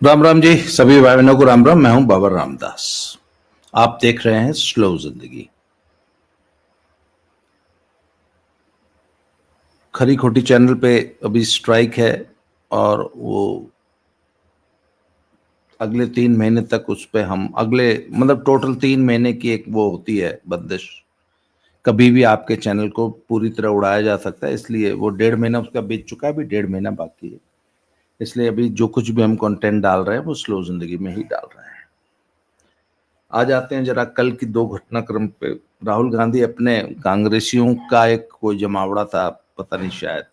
राम राम जी, सभी भाई बहनों को राम राम। मैं हूं बाबा रामदास। आप देख रहे हैं स्लो जिंदगी। खरी खोटी चैनल पे अभी स्ट्राइक है और वो अगले 3 महीने तक उस पे हम अगले मतलब टोटल 3 महीने की एक वो होती है बंदिश। कभी भी आपके चैनल को पूरी तरह उड़ाया जा सकता है, इसलिए वो 1.5 महीना उसका बीत चुका है, अभी 1.5 महीना बाकी है। इसलिए अभी जो कुछ भी हम कंटेंट डाल रहे हैं वो स्लो जिंदगी में ही डाल रहे हैं। आ जाते हैं जरा कल की दो घटनाक्रम पे। राहुल गांधी अपने कांग्रेसियों का एक कोई जमावड़ा था, पता नहीं, शायद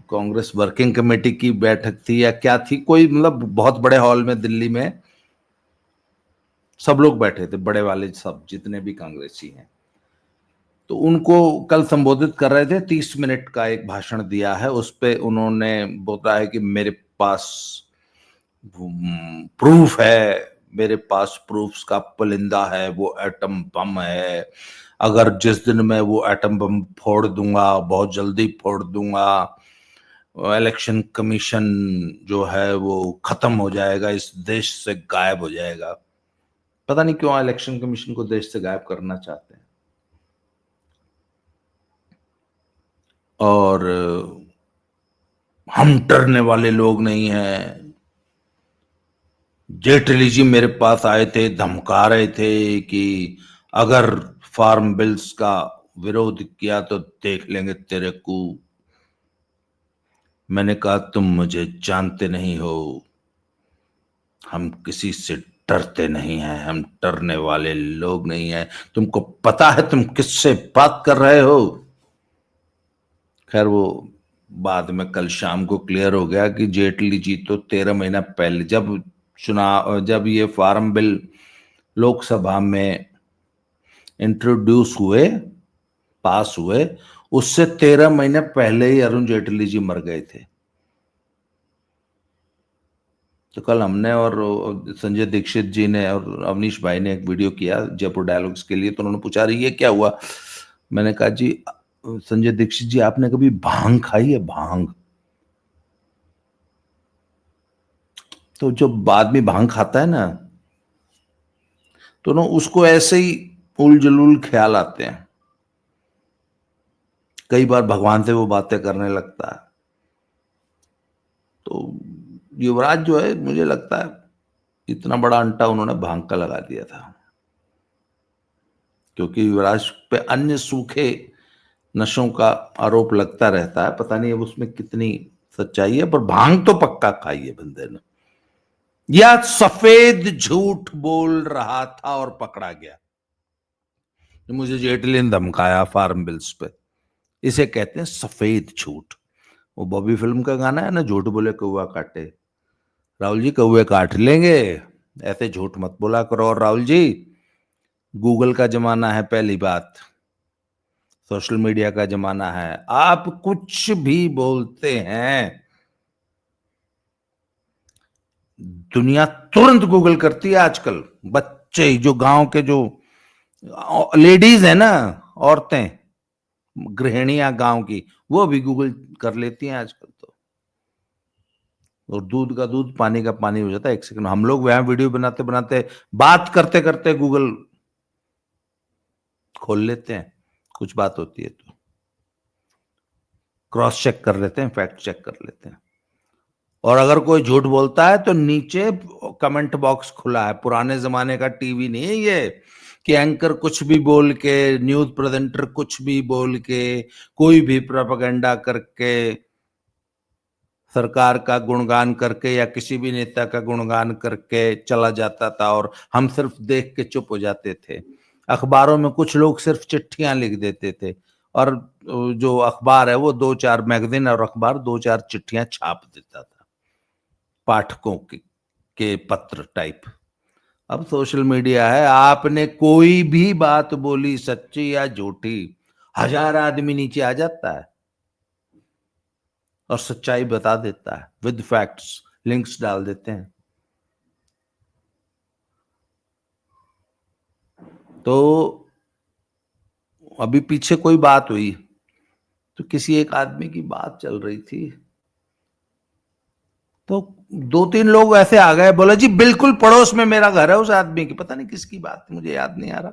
कांग्रेस वर्किंग कमेटी की बैठक थी या क्या थी, कोई मतलब बहुत बड़े हॉल में दिल्ली में सब लोग बैठे थे, बड़े वाले सब जितने भी कांग्रेसी हैं। तो उनको कल संबोधित कर रहे थे, 30 मिनट का एक भाषण दिया है। उस पे उन्होंने बोला है कि मेरे पास प्रूफ है, मेरे पास प्रूफ्स का पुलिंदा है, वो एटम बम है। अगर जिस दिन मैं वो एटम बम फोड़ दूंगा, बहुत जल्दी फोड़ दूंगा, इलेक्शन कमीशन जो है वो खत्म हो जाएगा, इस देश से गायब हो जाएगा। पता नहीं क्यों इलेक्शन कमीशन को देश से गायब करना चाहते हैं। और हम डरने वाले लोग नहीं हैं। जेटली जी मेरे पास आए थे, धमका रहे थे कि अगर फार्म बिल्स का विरोध किया तो देख लेंगे तेरे को। मैंने कहा तुम मुझे जानते नहीं हो, हम किसी से डरते नहीं हैं, हम डरने वाले लोग नहीं हैं। तुमको पता है तुम किससे बात कर रहे हो? खैर वो बाद में कल शाम को क्लियर हो गया कि जेटली जी तो 13 महीना पहले जब ये फार्म बिल लोकसभा में इंट्रोड्यूस हुए, पास हुए, उससे 13 महीने पहले ही अरुण जेटली जी मर गए थे। तो कल हमने और संजय दीक्षित जी ने और अवनीश भाई ने एक वीडियो किया जयपुर डायलॉग्स के लिए। तो उन्होंने पूछा रही ये क्या हुआ। मैंने कहा जी, संजय दीक्षित जी आपने कभी भांग खाई है? भांग तो जो आदमी भांग खाता है ना, तो ना उसको ऐसे ही उल जलूल ख्याल आते हैं। कई बार भगवान से वो बातें करने लगता है। तो युवराज जो है, मुझे लगता है इतना बड़ा अंटा उन्होंने भांग का लगा दिया था, क्योंकि युवराज पे अन्य सूखे नशों का आरोप लगता रहता है। पता नहीं अब उसमें कितनी सच्चाई है, पर भांग तो पक्का खाई है बंदे ने। या सफेद झूठ बोल रहा था और पकड़ा गया। मुझे जेटली ने धमकाया फार्म बिल्स पे, इसे कहते हैं सफेद झूठ। वो बॉबी फिल्म का गाना है ना, झूठ बोले कौवा काटे। राहुल जी कौवे काट लेंगे, ऐसे झूठ मत बोला करो। और राहुल जी, गूगल का जमाना है, पहली बात सोशल मीडिया का जमाना है। आप कुछ भी बोलते हैं, दुनिया तुरंत गूगल करती है आजकल। बच्चे जो गांव के जो लेडीज है ना, औरतें, गृहिणियां गांव की, वो भी गूगल कर लेती हैं आजकल तो। और दूध का दूध, पानी का पानी हो जाता है 1 सेकंड। हम लोग वहां वीडियो बनाते बनाते, बात करते करते गूगल खोल लेते हैं, कुछ बात होती है तो क्रॉस चेक कर लेते हैं, फैक्ट चेक कर लेते हैं। और अगर कोई झूठ बोलता है तो नीचे कमेंट बॉक्स खुला है। पुराने जमाने का टीवी नहीं है ये कि एंकर कुछ भी बोल के, न्यूज प्रेजेंटर कुछ भी बोल के, कोई भी प्रोपेगेंडा करके, सरकार का गुणगान करके या किसी भी नेता का गुणगान करके चला जाता था और हम सिर्फ देख के चुप हो जाते थे। अखबारों में कुछ लोग सिर्फ चिट्ठियां लिख देते थे, और जो अखबार है वो 2-4 मैगजीन और अखबार 2-4 चिट्ठियां छाप देता था, पाठकों के पत्र टाइप। अब सोशल मीडिया है, आपने कोई भी बात बोली सच्ची या झूठी, 1000 आदमी नीचे आ जाता है और सच्चाई बता देता है, विद फैक्ट्स लिंक्स डाल देते हैं। तो अभी पीछे कोई बात हुई, तो किसी एक आदमी की बात चल रही थी, तो 2-3 लोग ऐसे आ गए, बोला जी बिल्कुल पड़ोस में मेरा घर है उस आदमी की, पता नहीं किसकी बात थी, मुझे याद नहीं आ रहा।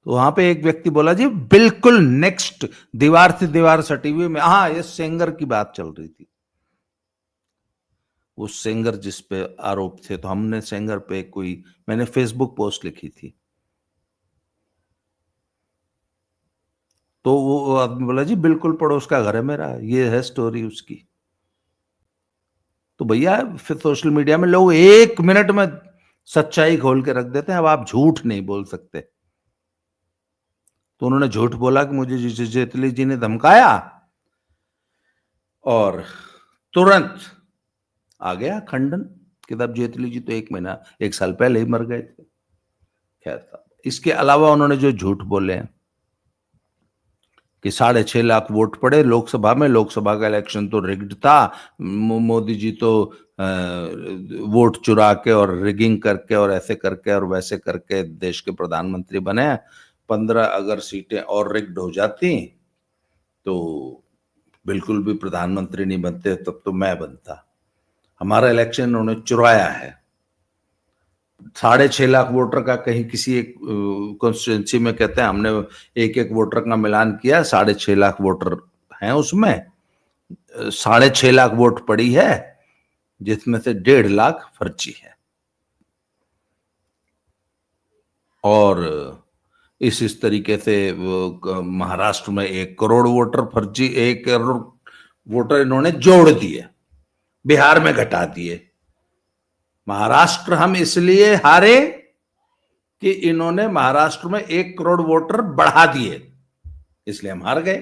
तो वहां पे एक व्यक्ति बोला जी बिल्कुल नेक्स्ट, दीवार से दीवार सटी हुई में, हाँ ये सेंगर की बात चल रही थी। वो सेंगर जिस पे आरोप थे, तो हमने सेंगर पे कोई, मैंने फेसबुक पोस्ट लिखी थी, तो वो आदमी बोला जी बिल्कुल पड़ोस का घर है मेरा, ये है स्टोरी उसकी। तो भैया फिर सोशल मीडिया में लोग 1 मिनट में सच्चाई खोल के रख देते हैं, अब आप झूठ नहीं बोल सकते। तो उन्होंने झूठ बोला कि मुझे जेटली जी ने धमकाया, और तुरंत आ गया खंडन कि तब जेटली जी तो 1 साल पहले ही मर गए थे। खैर था, इसके अलावा उन्होंने जो झूठ बोले हैं कि 6.5 लाख वोट पड़े लोकसभा में, लोकसभा का इलेक्शन तो रिग्ड था, मोदी जी तो वोट चुरा के और रिगिंग करके और ऐसे करके और वैसे करके देश के प्रधानमंत्री बने, 15 अगर सीटें और रिग्ड हो जाती तो बिल्कुल भी प्रधानमंत्री नहीं बनते, तब तो मैं बनता। हमारा इलेक्शन उन्होंने चुराया है। 6.5 लाख वोटर का कहीं किसी एक कॉन्स्टिट्यूंसी में कहते हैं हमने एक एक वोटर का मिलान किया, 6.5 लाख वोटर हैं उसमें, 6.5 लाख वोट पड़ी है जिसमें से 1.5 लाख फर्जी है। और इस तरीके से महाराष्ट्र में 1 करोड़ वोटर फर्जी, 1 करोड़ वोटर इन्होंने जोड़ दिए, बिहार में घटा दिए। महाराष्ट्र हम इसलिए हारे कि इन्होंने महाराष्ट्र में 1 करोड़ वोटर बढ़ा दिए, इसलिए हम हार गए,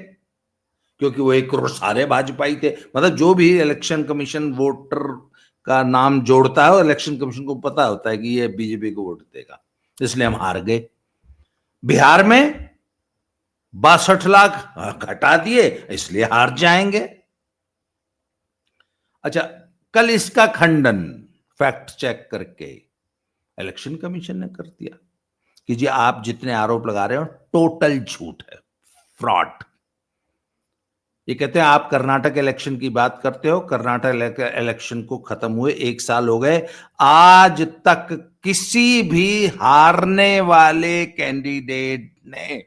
क्योंकि वो 1 करोड़ सारे भाजपाई थे। मतलब जो भी इलेक्शन कमीशन वोटर का नाम जोड़ता है, और इलेक्शन कमीशन को पता होता है कि ये बीजेपी को वोट देगा, इसलिए हम हार गए। बिहार में 62 लाख घटा दिए, इसलिए हार जाएंगे। अच्छा, कल इसका खंडन फैक्ट चेक करके इलेक्शन कमीशन ने कर दिया कि जी आप जितने आरोप लगा रहे हो टोटल झूठ है, फ्रॉड। ये कहते हैं आप कर्नाटक इलेक्शन की बात करते हो, कर्नाटक इलेक्शन को खत्म हुए 1 साल हो गए, आज तक किसी भी हारने वाले कैंडिडेट ने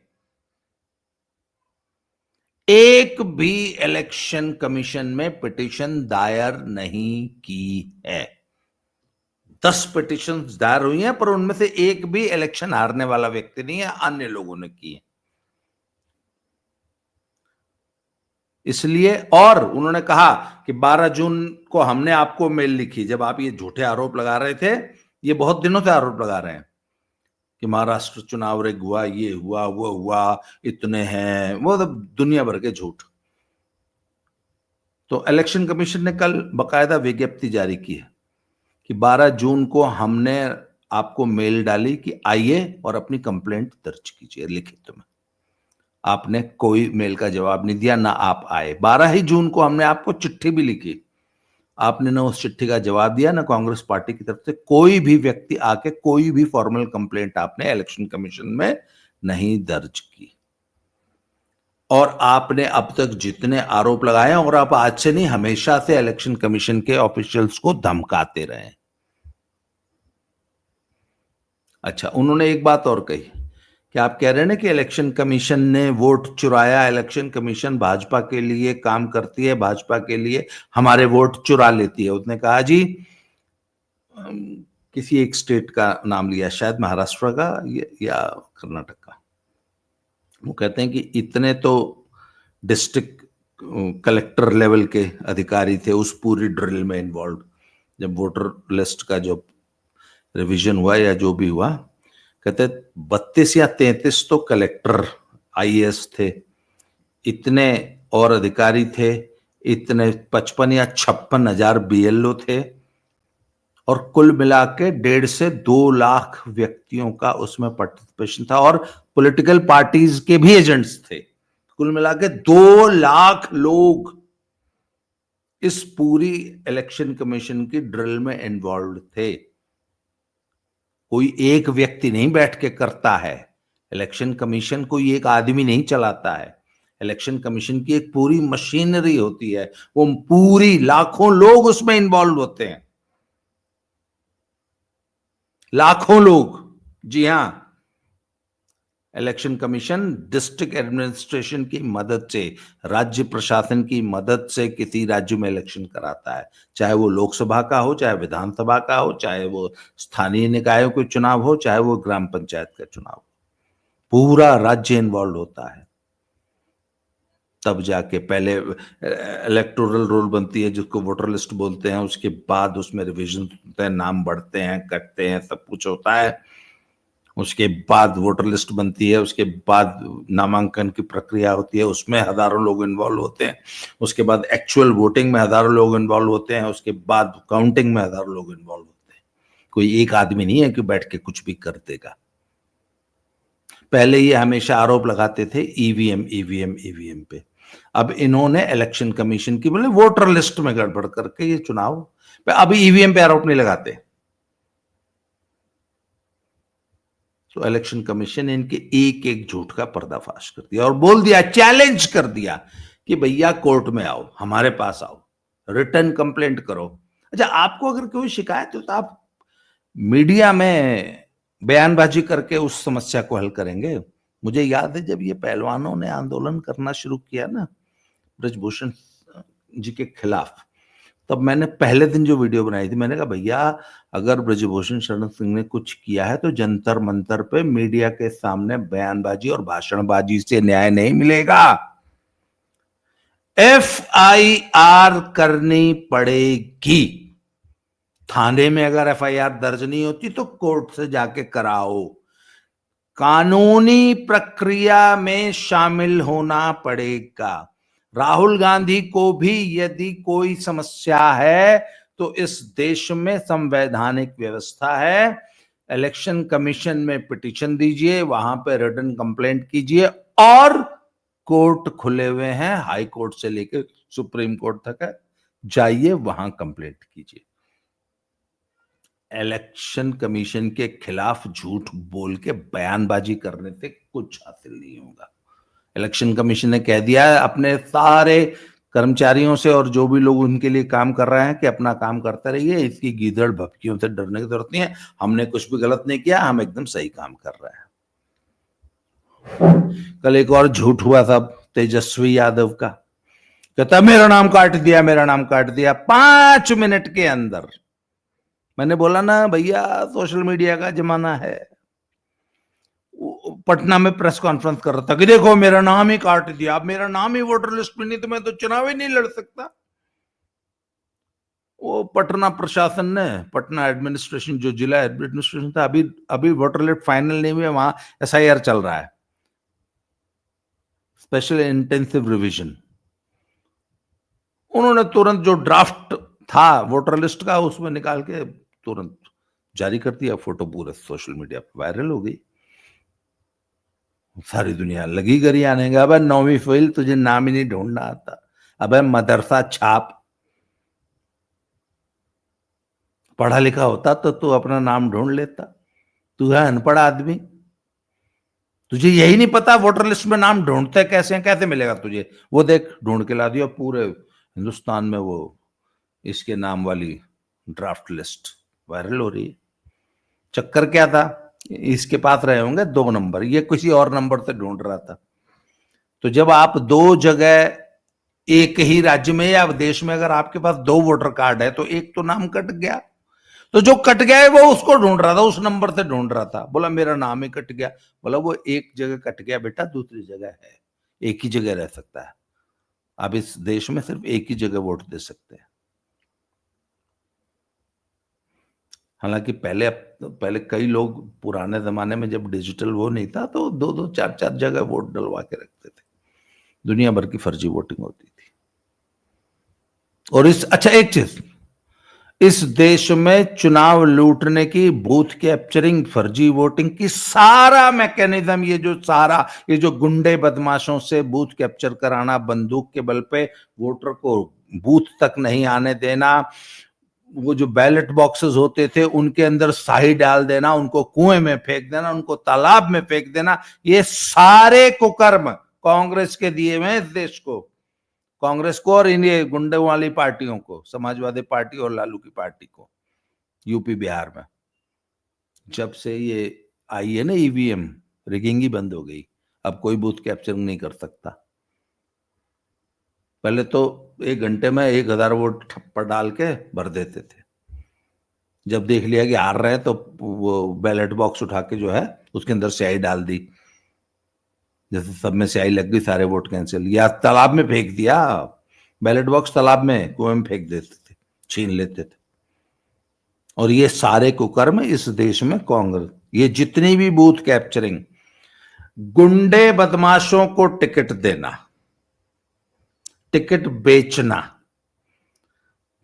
एक भी इलेक्शन कमीशन में पिटीशन दायर नहीं की है। 10 पिटीशन दायर हुई हैं, पर उनमें से एक भी इलेक्शन हारने वाला व्यक्ति नहीं है, अन्य लोगों ने की है। इसलिए, और उन्होंने कहा कि 12 जून को हमने आपको मेल लिखी, जब आप ये झूठे आरोप लगा रहे थे, ये बहुत दिनों से आरोप लगा रहे हैं कि महाराष्ट्र चुनाव रिग हुआ, ये हुआ, वो हुआ, इतने हैं, वो तो दुनिया भर के झूठ। तो इलेक्शन कमीशन ने कल बकायदा विज्ञप्ति जारी की है कि 12 जून को हमने आपको मेल डाली कि आइए और अपनी कंप्लेंट दर्ज कीजिए लिखित में। आपने कोई मेल का जवाब नहीं दिया, ना आप आए। 12 ही जून को हमने आपको चिट्ठी भी लिखी, आपने ना उस चिट्ठी का जवाब दिया, ना कांग्रेस पार्टी की तरफ से कोई भी व्यक्ति आके कोई भी फॉर्मल कंप्लेंट आपने इलेक्शन कमीशन में नहीं दर्ज की। और आपने अब तक जितने आरोप लगाए, और आप आज से नहीं हमेशा से इलेक्शन कमीशन के ऑफिशियल्स को धमकाते रहे। अच्छा, उन्होंने एक बात और कही कि आप कह रहे हैं ना कि इलेक्शन कमीशन ने वोट चुराया, इलेक्शन कमीशन भाजपा के लिए काम करती है, भाजपा के लिए हमारे वोट चुरा लेती है। उसने कहा जी, किसी एक स्टेट का नाम लिया, शायद महाराष्ट्र का या कर्नाटक का, वो कहते हैं कि इतने तो डिस्ट्रिक्ट कलेक्टर लेवल के अधिकारी थे उस पूरी ड्रिल में इन्वॉल्व, जब वोटर लिस्ट का जो रिवीजन हुआ या जो भी हुआ। कहते 32 या 33 तो कलेक्टर आईएएस थे, इतने और अधिकारी थे, इतने 55 या 56 हजार बीएलओ थे, और कुल मिला के 1.5 से 2 लाख व्यक्तियों का उसमें पार्टिसिपेशन था, और पॉलिटिकल पार्टीज के भी एजेंट्स थे। कुल मिला के 2 लाख लोग इस पूरी इलेक्शन कमीशन की ड्रिल में इन्वॉल्व थे। कोई एक व्यक्ति नहीं बैठ के करता है, इलेक्शन कमीशन कोई एक आदमी नहीं चलाता है, इलेक्शन कमीशन की एक पूरी मशीनरी होती है, वो पूरी लाखों लोग उसमें इन्वॉल्व होते हैं, लाखों लोग। जी हां, इलेक्शन कमीशन डिस्ट्रिक्ट एडमिनिस्ट्रेशन की मदद से, राज्य प्रशासन की मदद से किसी राज्य में इलेक्शन कराता है, चाहे वो लोकसभा का हो, चाहे विधानसभा का हो, चाहे वो स्थानीय निकायों के चुनाव हो, चाहे वो ग्राम पंचायत का चुनाव हो, पूरा राज्य इन्वॉल्व होता है। तब जाके पहले इलेक्टोरल रोल बनती है जिसको वोटर लिस्ट बोलते हैं, उसके बाद उसमें रिवीजन होते हैं, नाम बढ़ते हैं, कटते हैं, सब कुछ होता है। उसके बाद वोटर लिस्ट बनती है, उसके बाद नामांकन की प्रक्रिया होती है, उसमें हजारों लोग इन्वॉल्व होते हैं, उसके बाद एक्चुअल वोटिंग में हजारों लोग इन्वॉल्व होते हैं, उसके बाद काउंटिंग में हजारों लोग इन्वॉल्व होते हैं। कोई एक आदमी नहीं है कि बैठ के कुछ भी कर देगा। पहले ये हमेशा आरोप लगाते थे ईवीएम ईवीएम ईवीएम पे, अब इन्होंने इलेक्शन कमीशन की बोले वोटर लिस्ट में गड़बड़ करके ये चुनाव, अब ईवीएम पे आरोप नहीं लगाते। तो इलेक्शन कमीशन ने इनके एक एक झूठ का पर्दाफाश कर दिया और बोल दिया, चैलेंज कर दिया कि भैया कोर्ट में आओ, हमारे पास आओ, रिटर्न कंप्लेंट करो। अच्छा, आपको अगर कोई शिकायत हो तो आप मीडिया में बयानबाजी करके उस समस्या को हल करेंगे। मुझे याद है जब ये पहलवानों ने आंदोलन करना शुरू किया ना ब्रजभूषण जी के खिलाफ, तब मैंने पहले दिन जो वीडियो बनाई थी, मैंने कहा भैया अगर ब्रजभूषण शरण सिंह ने कुछ किया है तो जंतर मंतर पे मीडिया के सामने बयानबाजी और भाषणबाजी से न्याय नहीं मिलेगा, एफआईआर करनी पड़ेगी। थाने में अगर एफआईआर दर्ज नहीं होती तो कोर्ट से जाके कराओ, कानूनी प्रक्रिया में शामिल होना पड़ेगा। राहुल गांधी को भी यदि कोई समस्या है तो इस देश में संवैधानिक व्यवस्था है, इलेक्शन कमीशन में पिटीशन दीजिए, वहां पे रिटन कंप्लेंट कीजिए, और कोर्ट खुले हुए हैं, हाई कोर्ट से लेकर सुप्रीम कोर्ट तक है, जाइए वहां कंप्लेंट कीजिए। इलेक्शन कमीशन के खिलाफ झूठ बोल के बयानबाजी करने से कुछ हासिल नहीं होगा। इलेक्शन कमीशन ने कह दिया है अपने सारे कर्मचारियों से और जो भी लोग उनके लिए काम कर रहे हैं कि अपना काम करते रहिए, इसकी गीदड़ भपकियों से डरने की जरूरत नहीं है, हमने कुछ भी गलत नहीं किया, हम एकदम सही काम कर रहे हैं। कल एक और झूठ हुआ था तेजस्वी यादव का, कहता मेरा नाम काट दिया, मेरा नाम काट दिया 5 मिनट के अंदर। मैंने बोला ना भैया सोशल मीडिया का जमाना है। पटना में प्रेस कॉन्फ्रेंस कर रहा था कि देखो मेरा नाम ही काट दिया, अब मेरा नाम ही वोटर लिस्ट में नहीं तो मैं तो चुनाव ही नहीं लड़ सकता। वो पटना प्रशासन ने, पटना एडमिनिस्ट्रेशन, जो जिला एडमिनिस्ट्रेशन था, अभी वोटर लिस्ट फाइनल नहीं हुआ, वहां एसआईआर चल रहा है, स्पेशल इंटेंसिव रिवीजन। उन्होंने तुरंत जो ड्राफ्ट था वोटर लिस्ट का उसमें निकाल के तुरंत जारी कर दिया, फोटो पूरे सोशल मीडिया पर वायरल हो गई, सारी दुनिया लगी गरियाने का, अबे 9वीं फेल, तुझे नाम ही नहीं ढूंढना आता, अबे मदरसा छाप, पढ़ा लिखा होता तो तू अपना नाम ढूंढ लेता, तू है अनपढ़ आदमी, तुझे यही नहीं पता वोटर लिस्ट में नाम ढूंढते कैसे हैं, कैसे मिलेगा तुझे, वो देख ढूंढ के ला दिया, पूरे हिंदुस्तान में वो इसके नाम वाली ड्राफ्ट लिस्ट वायरल हो रही है। चक्कर क्या था, इसके पास रहे होंगे 2 नंबर, ये किसी और नंबर से ढूंढ रहा था। तो जब आप 2 जगह एक ही राज्य में या देश में अगर आपके पास 2 वोटर कार्ड है तो एक तो नाम कट गया, तो जो कट गया है वो उसको ढूंढ रहा था, उस नंबर से ढूंढ रहा था, बोला मेरा नाम ही कट गया। बोला वो एक जगह कट गया बेटा, दूसरी जगह है, एक ही जगह रह सकता है, आप इस देश में सिर्फ एक ही जगह वोट दे सकते हैं। हालांकि पहले कई लोग पुराने जमाने में जब डिजिटल वो नहीं था तो 2-2 4-4 जगह वोट डलवा के रखते थे, दुनिया भर की फर्जी वोटिंग होती थी। और अच्छा एक चीज, इस देश में चुनाव लूटने की, बूथ कैप्चरिंग, फर्जी वोटिंग की सारा मैकेनिज्म, ये जो गुंडे बदमाशों से बूथ कैप्चर कराना, बंदूक के बल पे वोटर को बूथ तक नहीं आने देना, वो जो बैलेट बॉक्सेस होते थे उनके अंदर स्याही डाल देना, उनको कुएं में फेंक देना, उनको तालाब में फेंक देना, ये सारे कुकर्म कांग्रेस के दिए हुए हैं इस देश को, कांग्रेस को और इन ये गुंडों वाली पार्टियों को, समाजवादी पार्टी और लालू की पार्टी को। यूपी बिहार में जब से ये आई है ना ईवीएम, रिगिंग ही बंद हो गई। अब कोई बूथ कैप्चरिंग नहीं कर सकता। पहले तो 1 घंटे में 1000 वोट ठप्पर डाल के भर देते थे। जब देख लिया कि हार रहे हैं तो वो बैलेट बॉक्स उठा के जो है उसके अंदर स्याही डाल दी, जैसे सब में स्याही लग गई, सारे वोट कैंसिल, या तालाब में फेंक दिया। बैलेट बॉक्स तालाब में, कुएं में फेंक देते थे, छीन लेते थे। और ये सारे कुकर्म इस देश में कांग्रेस, ये जितनी भी बूथ कैप्चरिंग, गुंडे बदमाशों को टिकट देना, टिकट बेचना,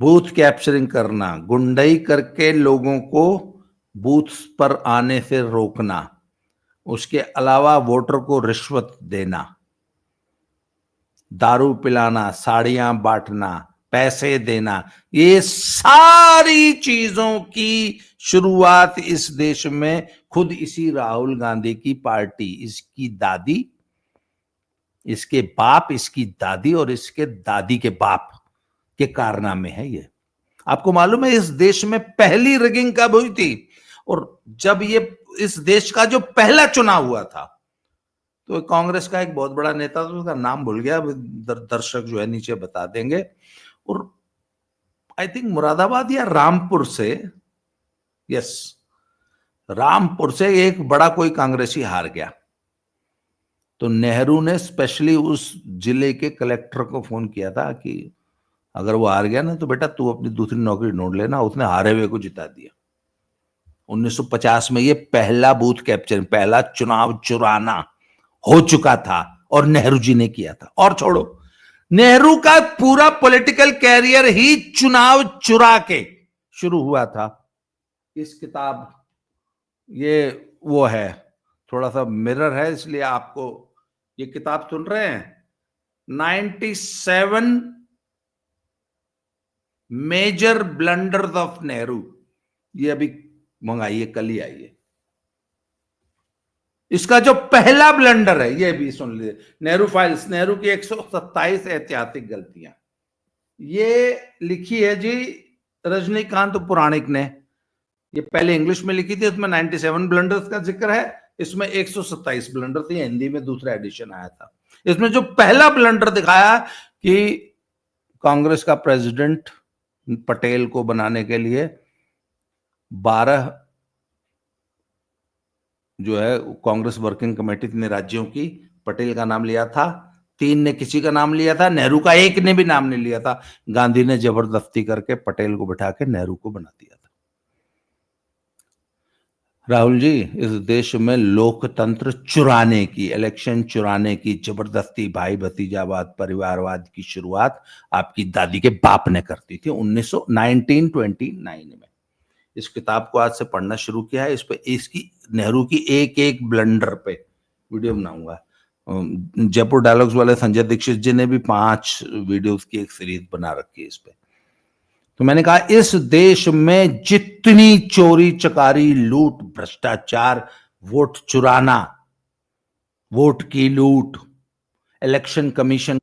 बूथ कैप्चरिंग करना, गुंडई करके लोगों को बूथ पर आने से रोकना, उसके अलावा वोटर को रिश्वत देना, दारू पिलाना, साड़ियां बांटना, पैसे देना, ये सारी चीजों की शुरुआत इस देश में खुद इसी राहुल गांधी की पार्टी, इसकी दादी, इसके बाप, इसकी दादी और इसके दादी के बाप के कारनामे है ये। आपको मालूम है इस देश में पहली रिगिंग कब हुई थी? और जब ये इस देश का जो पहला चुनाव हुआ था तो कांग्रेस का एक बहुत बड़ा नेता, तो उसका नाम भूल गया, दर्शक जो है नीचे बता देंगे, और आई थिंक मुरादाबाद या रामपुर से, यस रामपुर से एक बड़ा कोई कांग्रेसी हार गया। तो नेहरू ने स्पेशली उस जिले के कलेक्टर को फोन किया था कि अगर वो हार गया ना तो बेटा तू अपनी दूसरी नौकरी ढूंढ लेना। उसने हारे हुए को जिता दिया। 1950 में ये पहला बूथ कैप्चर, पहला चुनाव चुराना हो चुका था और नेहरू जी ने किया था। और छोड़ो, नेहरू का पूरा पॉलिटिकल कैरियर ही चुनाव चुरा के शुरू हुआ था। इस किताब, ये वो है, थोड़ा सा मिरर है इसलिए आपको ये किताब सुन रहे हैं, 97 मेजर ब्लंडर्स ऑफ नेहरू, ये अभी मंगाइए, कल ही आई है। इसका जो पहला ब्लंडर है ये भी सुन लीजिए, नेहरू फाइल्स, नेहरू की 127 ऐतिहासिक गलतियां, ये लिखी है जी रजनीकांत पुराणिक ने। ये पहले इंग्लिश में लिखी थी, उसमें 97 ब्लंडर्स का जिक्र है, इसमें 127 ब्लंडर थी, हिंदी में दूसरा एडिशन आया था। इसमें जो पहला ब्लंडर दिखाया कि कांग्रेस का प्रेसिडेंट पटेल को बनाने के लिए 12 जो है कांग्रेस वर्किंग कमेटी ने राज्यों की, पटेल का नाम लिया था, 3 ने किसी का नाम लिया था, नेहरू का एक ने भी नाम नहीं लिया था। गांधी ने जबरदस्ती करके पटेल को बिठा के नेहरू को बना दिया था। राहुल जी, इस देश में लोकतंत्र चुराने की, इलेक्शन चुराने की, जबरदस्ती भाई भतीजावाद, परिवारवाद की शुरुआत आपकी दादी के बाप ने कर दी थी 1929 में। इस किताब को आज से पढ़ना शुरू किया है। इस पे, इसकी नेहरू की एक एक ब्लंडर पे वीडियो बनाऊंगा। जयपुर डायलॉग्स वाले संजय दीक्षित जी ने भी 5 वीडियोस की एक सीरीज बना रखी है इस पे। तो मैंने कहा इस देश में जितनी चोरी चकारी, लूट, भ्रष्टाचार, वोट चुराना, वोट की लूट, इलेक्शन कमीशन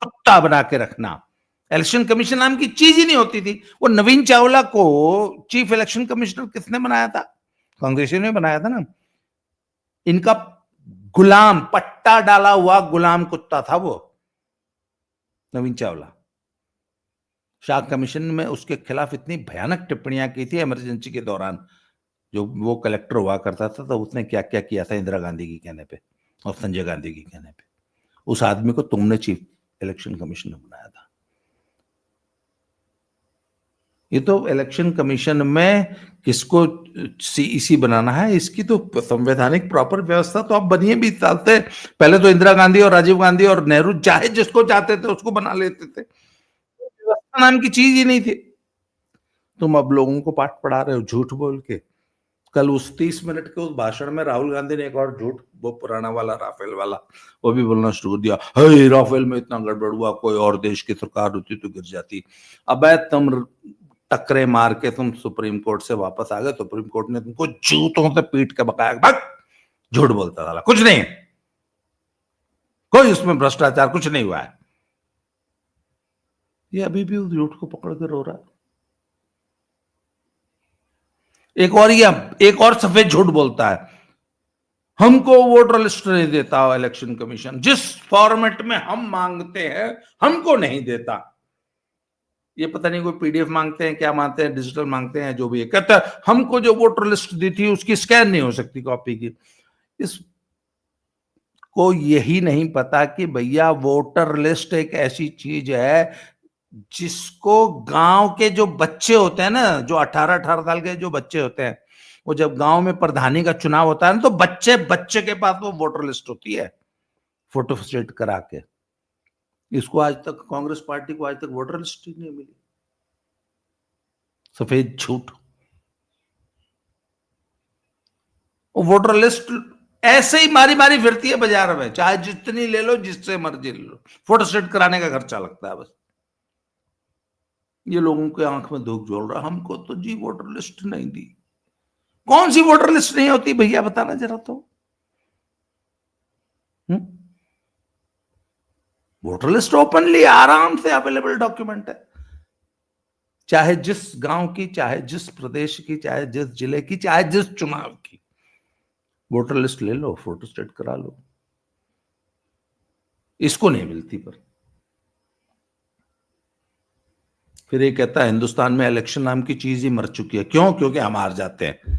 कुत्ता बना के रखना, इलेक्शन कमीशन नाम की चीज ही नहीं होती थी। वो नवीन चावला को चीफ इलेक्शन कमिश्नर किसने बनाया था? कांग्रेसियों ने बनाया था ना। इनका गुलाम, पट्टा डाला हुआ गुलाम कुत्ता था वो नवीन चावला। शाह कमीशन में उसके खिलाफ इतनी भयानक टिप्पणियां की थी इमरजेंसी के दौरान, जो वो कलेक्टर हुआ करता था, तो उसने क्या क्या किया था इंदिरा गांधी की कहने पे और संजय गांधी की कहने पे। उस आदमी को तुमने चीफ इलेक्शन कमिश्नर बनाया था। ये तो इलेक्शन कमीशन में किसको सीईसी बनाना है, इसकी तो संवैधानिक प्रॉपर व्यवस्था तो आप बनिए भी चाहते। पहले तो इंदिरा गांधी और राजीव गांधी और नेहरू चाहे जिसको चाहते थे उसको बना लेते थे। व्यवस्था नाम की चीज ही नहीं थी। तुम अब लोगों को पाठ पढ़ा रहे हो झूठ बोल के। कल उस 30 मिनट के उस भाषण में राहुल गांधी ने एक और झूठ, वो पुराना वाला राफेल वाला, वो भी बोलना शुरू कर दिया। हे राफेल में इतना गड़बड़ हुआ, कोई और देश की सरकार होती तो गिर जाती। अब तुम टकरे मार के तुम सुप्रीम कोर्ट से वापस आ गए, सुप्रीम कोर्ट ने तुमको जूतों से पीट के बकाया, भाग, झूठ बोलता था, कुछ नहीं। कोई उसमें भ्रष्टाचार कुछ नहीं हुआ है। ये अभी भी उस झूठ को पकड़ कर रो रहा है। एक और सफेद झूठ बोलता है, हमको वोटर लिस्ट नहीं देता इलेक्शन कमीशन, जिस फॉर्मेट में हम मांगते हैं हमको नहीं देता। ये पता नहीं कोई पीडीएफ मांगते हैं, क्या मांगते हैं, डिजिटल मांगते हैं, जो भी है, कहता है हमको जो वोटर लिस्ट दी थी उसकी स्कैन नहीं हो सकती कॉपी की। इसको यही नहीं पता कि भैया वोटर लिस्ट एक ऐसी चीज है जिसको गांव के जो बच्चे होते हैं ना, जो 18-18 साल के जो बच्चे होते हैं, वो जब गांव में प्रधानी का चुनाव होता है ना, तो बच्चे बच्चे के पास वो वोटर लिस्ट होती है, फोटो स्टेट करा के। इसको आज तक, कांग्रेस पार्टी को आज तक वोटर लिस्ट ही नहीं मिली। सफेद झूठ। वोटर लिस्ट ऐसे ही मारी मारी फिरती है बाजार में, चाहे जितनी ले लो, जिससे मर्जी ले लो, फोटो स्टेट कराने का खर्चा लगता है बस। ये लोगों के आंख में धूप झोल रहा, हमको तो जी वोटर लिस्ट नहीं दी। कौन सी वोटर लिस्ट नहीं होती भैया, बताना जरा तो। वोटर लिस्ट ओपनली आराम से अवेलेबल डॉक्यूमेंट है, चाहे जिस गांव की, चाहे जिस प्रदेश की, चाहे जिस जिले की, चाहे जिस चुनाव की, वोटर लिस्ट ले लो, फोटो स्टेट करा लो। इसको नहीं मिलती। पर फिर ये कहता है हिंदुस्तान में इलेक्शन नाम की चीज ही मर चुकी है। क्यों? क्योंकि हम हार जाते हैं।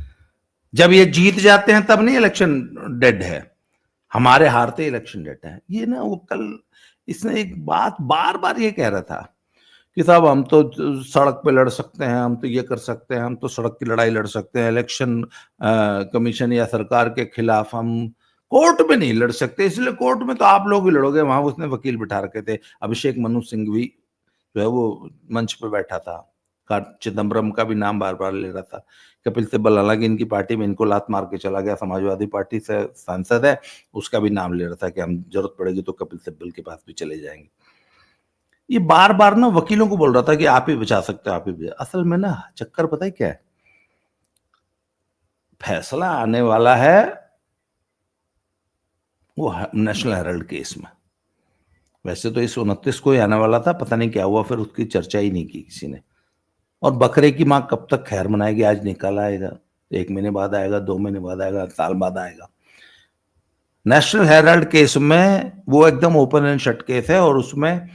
जब ये जीत जाते हैं तब नहीं इलेक्शन डेड है, हमारे हारते इलेक्शन डेड है। ये ना, वो कल इसने एक बात बार बार ये कह रहा था कि साहब हम तो सड़क पे लड़ सकते हैं, हम तो ये कर सकते हैं, हम तो सड़क की लड़ाई लड़ सकते हैं, इलेक्शन कमीशन या सरकार के खिलाफ हम कोर्ट में नहीं लड़ सकते, इसलिए कोर्ट में तो आप लोग भी लड़ोगे। वहां उसने वकील बिठा रखे थे, अभिषेक मनु सिंघवी जो है वो मंच पे बैठा था, चिदम्बरम का भी नाम बार बार ले रहा था, कपिल सिब्बल हालांकि इनकी पार्टी में इनको लात मार के चला गया, समाजवादी पार्टी से सांसद है, उसका भी नाम ले रहा था कि हम जरूरत पड़ेगी तो कपिल सिब्बल के पास भी चले जाएंगे। ये बार बार ना वकीलों को बोल रहा था कि आप ही बचा सकते हो, आप ही बचा। असल में ना चक्कर पता है क्या है, फैसला आने वाला है वो नेशनल हेराल्ड केस में। वैसे तो इस 29 को ही आने वाला था, पता नहीं क्या हुआ, फिर उसकी चर्चा ही नहीं की किसी ने। और बकरे की माँ कब तक खैर मनाएगी? आज निकाल आएगा, 1 महीने बाद आएगा, 2 महीने बाद आएगा, साल बाद आएगा। नेशनल हेराल्ड केस में वो एकदम ओपन एंड शट केस है, और उसमें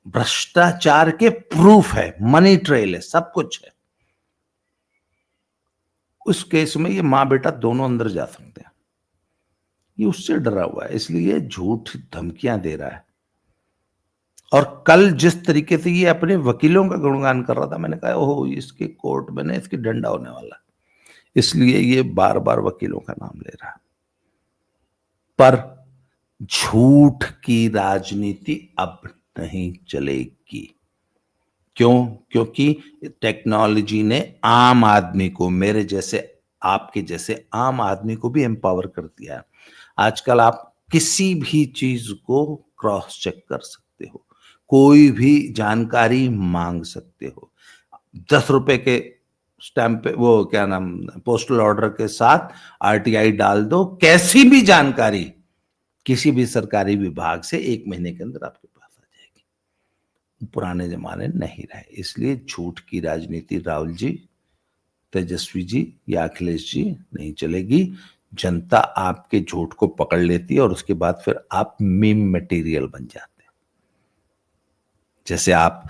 भ्रष्टाचार के प्रूफ है, मनी ट्रेल है, सब कुछ है। उस केस में ये माँ बेटा दोनों अंदर जा सकते हैं। ये उससे डरा हुआ है, इसलिए झूठ धमकियां दे रहा है। और कल जिस तरीके से ये अपने वकीलों का गुणगान कर रहा था, मैंने कहा ओहो, इसके कोर्ट में ना इसकी डंडा होने वाला है, इसलिए ये बार बार वकीलों का नाम ले रहा है। पर झूठ की राजनीति अब नहीं चलेगी। क्यों? क्योंकि टेक्नोलॉजी ने आम आदमी को, मेरे जैसे, आपके जैसे आम आदमी को भी एम्पावर कर दिया है। आजकल आप किसी भी चीज को क्रॉस चेक कर सकते हो, कोई भी जानकारी मांग सकते हो। 10 रुपए के स्टैंप पे, वो क्या नाम, पोस्टल ऑर्डर के साथ आरटीआई डाल दो, कैसी भी जानकारी किसी भी सरकारी विभाग से 1 महीने के अंदर आपके पास आ जाएगी। पुराने जमाने नहीं रहे, इसलिए झूठ की राजनीति राहुल जी, तेजस्वी जी या अखिलेश जी नहीं चलेगी। जनता आपके झूठ को पकड़ लेती है और उसके बाद फिर आप मीम मटेरियल बन जाते हैं। जैसे आप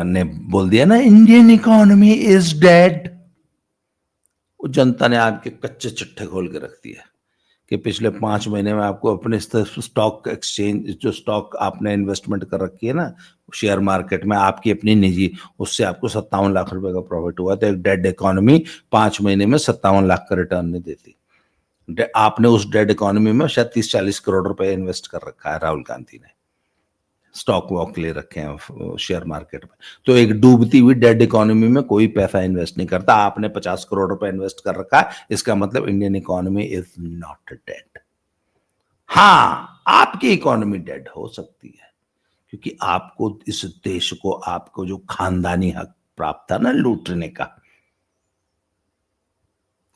ने बोल दिया ना, इंडियन इकोनॉमी इज डेड, वो जनता ने आपके कच्चे चिट्ठे खोल के रख दिया कि पिछले 5 महीने में आपको अपने स्टॉक एक्सचेंज, जो स्टॉक आपने इन्वेस्टमेंट कर रखी है ना शेयर मार्केट में, आपकी अपनी निजी, उससे आपको 57 लाख रुपए का प्रॉफिट हुआ। तो एक डेड इकोनॉमी 5 महीने में 57 लाख का रिटर्न नहीं देती। आपने उस डेड इकोनॉमी में शायद 30-40 करोड़ रुपए इन्वेस्ट कर रखा है राहुल गांधी ने, स्टॉक वॉक ले रखे हैं शेयर मार्केट में। तो एक डूबती हुई डेड इकोनॉमी में कोई पैसा इन्वेस्ट नहीं करता। आपने 50 करोड़ रुपए इन्वेस्ट कर रखा है, इसका मतलब Indian economy is not dead. हाँ, आपकी इकोनॉमी डेड हो सकती है क्योंकि आपको, इस देश को, आपको जो खानदानी हक प्राप्त था ना लूटने का,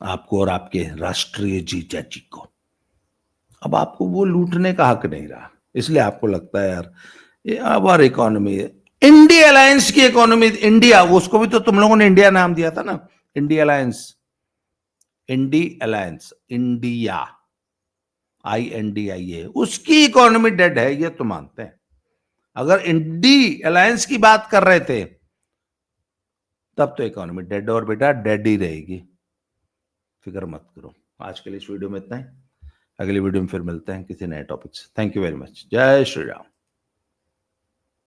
आपको और आपके राष्ट्रीय जीजा जी को, अब आपको वो लूटने का हक नहीं रहा, इसलिए आपको लगता है यार ये आवर इकोनॉमी है। इंडिया अलायंस की इकोनॉमी, इंडिया, उसको भी तो तुम लोगों ने इंडिया नाम दिया था ना, India alliance, INDI alliance, India, INDIA, उसकी इकोनॉमी डेड है, ये तो मानते हैं। अगर इंडी अलायंस की बात कर रहे थे तब तो इकोनॉमी डेड, और बेटा डेड ही रहेगी, फिक्र मत करो। आज के लिए इस वीडियो में इतना ही, अगली वीडियो में फिर मिलते हैं किसी नए टॉपिक से। थैंक यू वेरी मच, जय श्री राम।